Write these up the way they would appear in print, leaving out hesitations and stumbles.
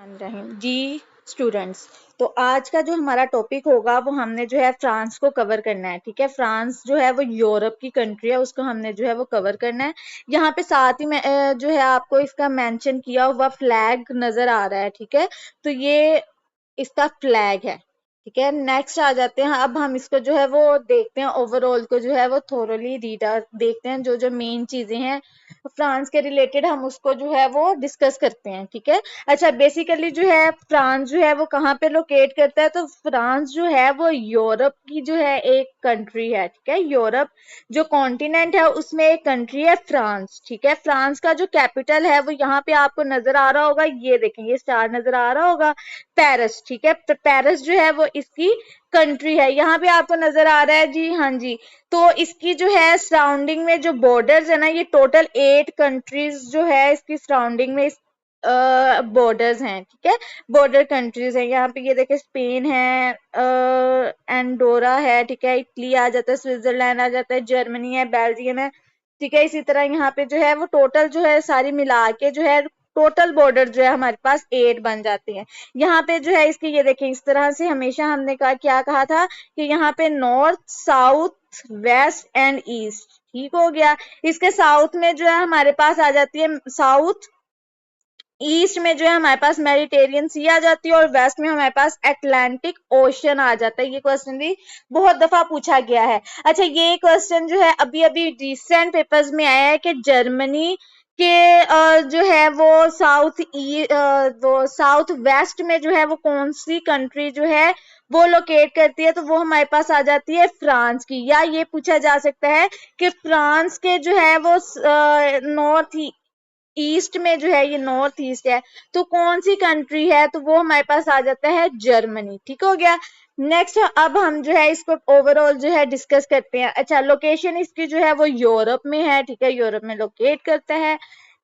जी students, तो आज का जो हमारा टॉपिक होगा वो हमने जो है फ्रांस को कवर करना है। ठीक है, फ्रांस जो है वो यूरोप की कंट्री है, उसको हमने जो है वो कवर करना है। यहाँ पे साथ ही में जो है आपको इसका मेंशन किया हुआ फ्लैग नजर आ रहा है। ठीक है, तो ये इसका फ्लैग है। ठीक है, नेक्स्ट आ जाते हैं। अब हम इसको जो है वो देखते हैं, ओवरऑल को जो है वो थोरली रीड देखते हैं, जो जो मेन चीजें हैं फ्रांस के रिलेटेड हम उसको जो है वो डिस्कस करते हैं। ठीक है, अच्छा बेसिकली जो है फ्रांस जो है वो कहाँ पे लोकेट करता है, तो फ्रांस जो है वो यूरोप की जो है एक कंट्री है। ठीक है, यूरोप जो कॉन्टिनेंट है उसमें एक कंट्री है फ्रांस। ठीक है, फ्रांस का जो कैपिटल है वो यहाँ पे आपको नजर आ रहा होगा, ये देखें, ये स्टार नजर आ रहा होगा, पेरिस। ठीक है, तो पेरिस जो है वो इसकी कंट्री है। यहाँ पे आपको नजर आ रहा है जी, हाँ जी। तो इसकी जो है सराउंडिंग में जो बॉर्डर्स है ना, ये टोटल 8 कंट्रीज जो है इसकी सराउंडिंग में बॉर्डर्स हैं। ठीक है, बॉर्डर कंट्रीज हैं। यहाँ पे ये देखे, स्पेन है, एंडोरा है, ठीक है, इटली आ जाता है, स्विट्जरलैंड आ जाता है, जर्मनी है, बेल्जियम है। ठीक है, इसी तरह यहाँ पे जो है वो टोटल जो है सारी मिला के जो है टोटल बॉर्डर जो है हमारे पास 8 बन जाते हैं। यहाँ पे जो है इसके ये देखें, इस तरह से हमेशा हमने कहा, क्या कहा था कि यहाँ पे north, south, west and east. ठीक हो गया। इसके साउथ में जो है हमारे पास आ जाती है, साउथ ईस्ट में जो है हमारे पास मेडिटेरियन सी आ जाती है, और वेस्ट में हमारे पास अटलांटिक ओशन आ जाता है। ये क्वेश्चन भी बहुत दफा पूछा गया है। अच्छा, ये क्वेश्चन जो है अभी अभी रिसेंट पेपर्स में आया है कि जर्मनी के जो है वो साउथ वेस्ट में जो है वो कौन सी कंट्री जो है वो लोकेट करती है, तो वो हमारे पास आ जाती है फ्रांस की। या ये पूछा जा सकता है कि फ्रांस के जो है वो नॉर्थ ईस्ट में जो है, ये नॉर्थ ईस्ट है, तो कौन सी कंट्री है, तो वो हमारे पास आ जाता है जर्मनी। ठीक हो गया। नेक्स्ट अब हम जो है इसको ओवरऑल जो है डिस्कस करते हैं। अच्छा, लोकेशन इसकी जो है वो यूरोप में है। ठीक है, यूरोप में लोकेट करता है।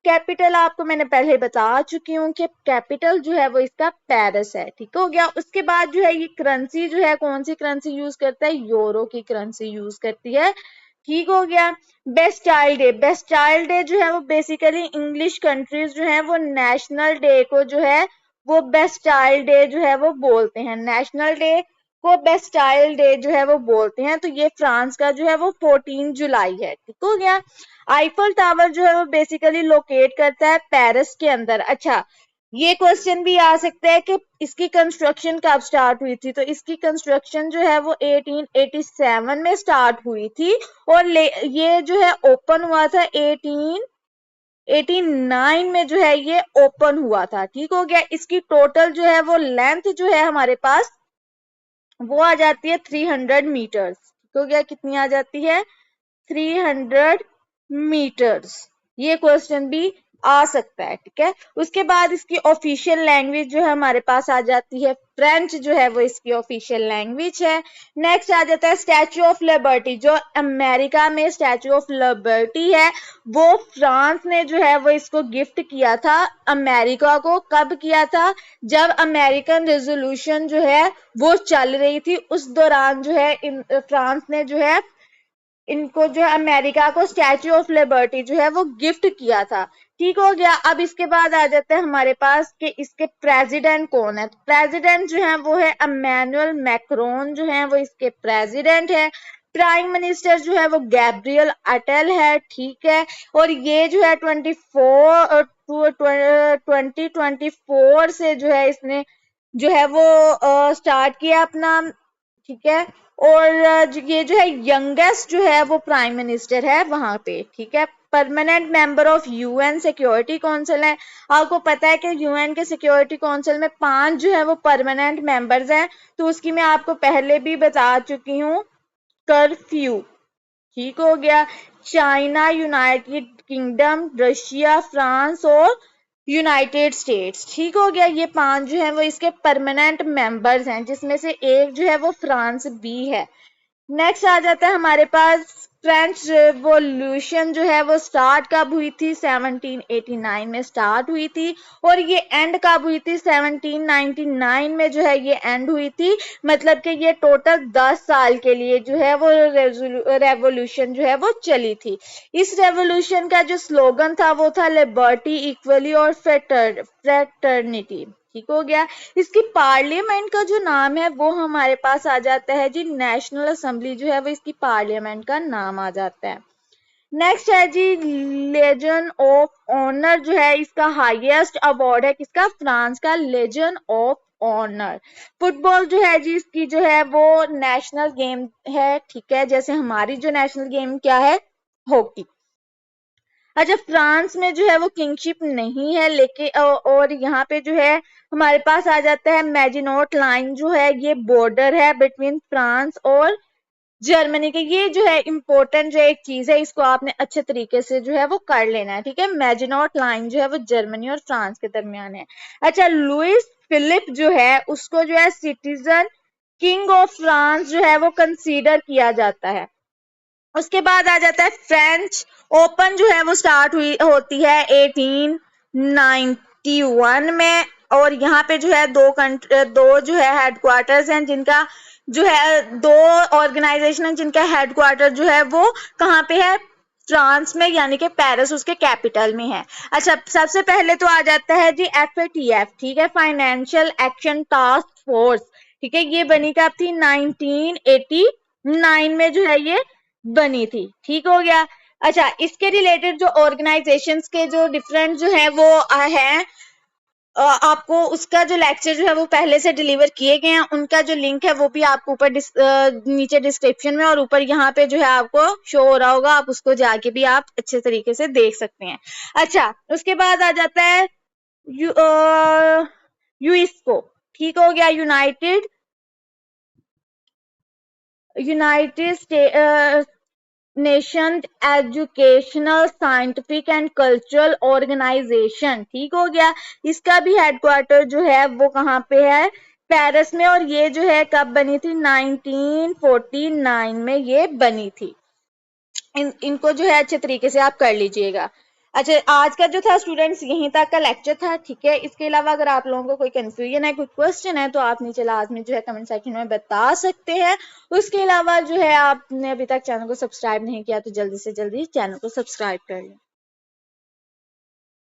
कैपिटल आपको मैंने पहले बता चुकी हूँ कि कैपिटल जो है वो इसका पेरिस है। ठीक हो गया। उसके बाद जो है ये करेंसी जो है, कौन सी करेंसी यूज करता है, यूरो की करेंसी यूज करती है। ठीक हो गया। Best child day, best child day जो है वो बेसिकली इंग्लिश कंट्रीज जो है वो नेशनल डे को जो है वो बेस्ट चाइल्ड डे जो है वो बोलते हैं। नेशनल डे को बेस्ट चाइल्ड डे जो है वो बोलते हैं। तो ये फ्रांस का जो है वो 14 जुलाई है। ठीक हो गया। आईफल टावर जो है वो बेसिकली लोकेट करता है पेरिस के अंदर। अच्छा, ये क्वेश्चन भी आ सकता है कि इसकी कंस्ट्रक्शन कब स्टार्ट हुई थी, तो इसकी कंस्ट्रक्शन जो है वो 1887 में स्टार्ट हुई थी, और ये जो है ओपन हुआ था 1889 में जो है ये ओपन हुआ था। ठीक हो गया। इसकी टोटल जो है वो लेंथ जो है हमारे पास वो आ जाती है 300 मीटर्स। ठीक हो गया। कितनी आ जाती है, 300 मीटर्स। ये क्वेश्चन भी आ सकता है। ठीक है, उसके बाद इसकी ऑफिशियल लैंग्वेज जो है हमारे पास आ जाती है फ्रेंच, जो है वो इसकी ऑफिशियल लैंग्वेज है। नेक्स्ट आ जाता है स्टैचू ऑफ लिबर्टी, जो अमेरिका में स्टैचू ऑफ लिबर्टी है, वो फ्रांस ने जो है वो इसको गिफ्ट किया था अमेरिका को। कब किया था, जब अमेरिकन रेजोल्यूशन जो है वो चल रही थी, उस दौरान जो है फ्रांस ने जो है इनको जो है अमेरिका को स्टैचू ऑफ लिबर्टी जो है वो गिफ्ट किया था। ठीक हो गया। अब इसके बाद आ जाता है हमारे पास कि इसके प्रेसिडेंट कौन है। प्रेसिडेंट जो है वो है इमैनुअल मैक्रोन, जो है वो इसके प्रेसिडेंट है। प्राइम मिनिस्टर जो है वो गैब्रियल अटल है। ठीक है, और ये जो है 2024 से जो है इसने जो है वो स्टार्ट किया अपना। ठीक है, और ये जो है यंगेस्ट जो है वो प्राइम मिनिस्टर है वहां पे। ठीक है, permanent member of UN security council है। आपको पता है कि यूएन के सिक्योरिटी काउंसिल में 5 जो है वो परमानेंट मेंबर्स हैं, तो उसकी मैं आपको पहले भी बता चुकी हूँ, कर्फ्यू। ठीक हो गया। China, United kingdom, Russia, France और यूनाइटेड स्टेट्स। ठीक हो गया। ये 5 जो है वो इसके परमानेंट मेंबर्स हैं, जिसमें से एक जो है वो फ्रांस भी है। नेक्स्ट आ जाता है हमारे पास फ्रेंच रेवोल्यूशन, जो है वो स्टार्ट कब हुई थी, 1789 में स्टार्ट हुई थी, और ये एंड कब हुई थी, 1799 में जो है ये एंड हुई थी। मतलब कि ये टोटल 10 साल के लिए जो है वो रेवोल्यूशन जो है वो चली थी। इस रेवोल्यूशन का जो स्लोगन था वो था लिबर्टी, इक्वली और फ्रेटर्निटी। ठीक हो गया। इसकी पार्लियामेंट का जो नाम है वो हमारे पास आ जाता है जी नेशनल असेंबली जो है वो इसकी पार्लियामेंट का नाम आ जाता है। नेक्स्ट है जी लेजन ऑफ ऑनर जो है इसका हाईएस्ट अवार्ड है किसका, फ्रांस का लेजन ऑफ ऑनर। फुटबॉल जो है जी इसकी जो है वो नेशनल गेम है, ठीक है, जैसे हमारी जो नेशनल गेम क्या है, हॉकी। अच्छा, फ्रांस में जो है वो किंगशिप नहीं है, लेकिन और यहाँ पे जो है हमारे पास आ जाता है मैजिनोट लाइन जो है ये बॉर्डर है बिटवीन फ्रांस और जर्मनी के। ये जो है इंपॉर्टेंट जो एक चीज है, इसको आपने अच्छे तरीके से जो है वो कर लेना है, ठीक है। मैजिनोट लाइन जो है वो जर्मनी और फ्रांस के दरमियान है। अच्छा, लुइस फिलिप जो है उसको जो है सिटीजन किंग ऑफ फ्रांस जो है वो कंसीडर किया जाता है। उसके बाद आ जाता है फ्रेंच ओपन जो है वो स्टार्ट हुई होती है 1891 में, और यहाँ पे जो है दो जो है हेडक्वार्टर्स हैं जिनका जो है, दो ऑर्गेनाइजेशन जिनका हेडक्वार्टर जो है वो कहाँ पे है, फ्रांस में, यानी कि पेरिस उसके कैपिटल में है। अच्छा, सबसे पहले तो आ जाता है जी FATF, ठीक है, फाइनेंशियल एक्शन टास्क फोर्स, ठीक है, ये बनी कब थी, 1989 में जो है ये बनी थी, ठीक हो गया। अच्छा, इसके रिलेटेड जो ऑर्गेनाइजेशंस के जो डिफरेंट जो है वो हैं, आपको उसका जो लेक्चर जो है वो पहले से डिलीवर किए गए हैं, उनका जो लिंक है वो भी आपको ऊपर नीचे डिस्क्रिप्शन में और यूपर यहाँ पे जो है आपको शो हो रहा होगा, आप उसको जाके भी आप अच्छे तरीके से देख सकते हैं। अच्छा, उसके बाद आ जाता है यूएसको, ठीक हो गया, United State Nation Educational Scientific and Cultural Organization, ठीक हो गया। इसका भी हेडक्वार्टर जो है वो कहाँ पे है, पेरिस में, और ये जो है कब बनी थी, 1949 में ये बनी थी। इनको जो है अच्छे तरीके से आप कर लीजिएगा। अच्छा, आज का जो था स्टूडेंट्स यहीं तक का लेक्चर था, ठीक है। इसके अलावा अगर आप लोगों को कोई कंफ्यूजन है, कोई क्वेश्चन है, तो आप नीचे लाजमी जो है कमेंट सेक्शन में बता सकते हैं। उसके अलावा जो है आपने अभी तक चैनल को सब्सक्राइब नहीं किया तो जल्दी से जल्दी चैनल को सब्सक्राइब कर लें।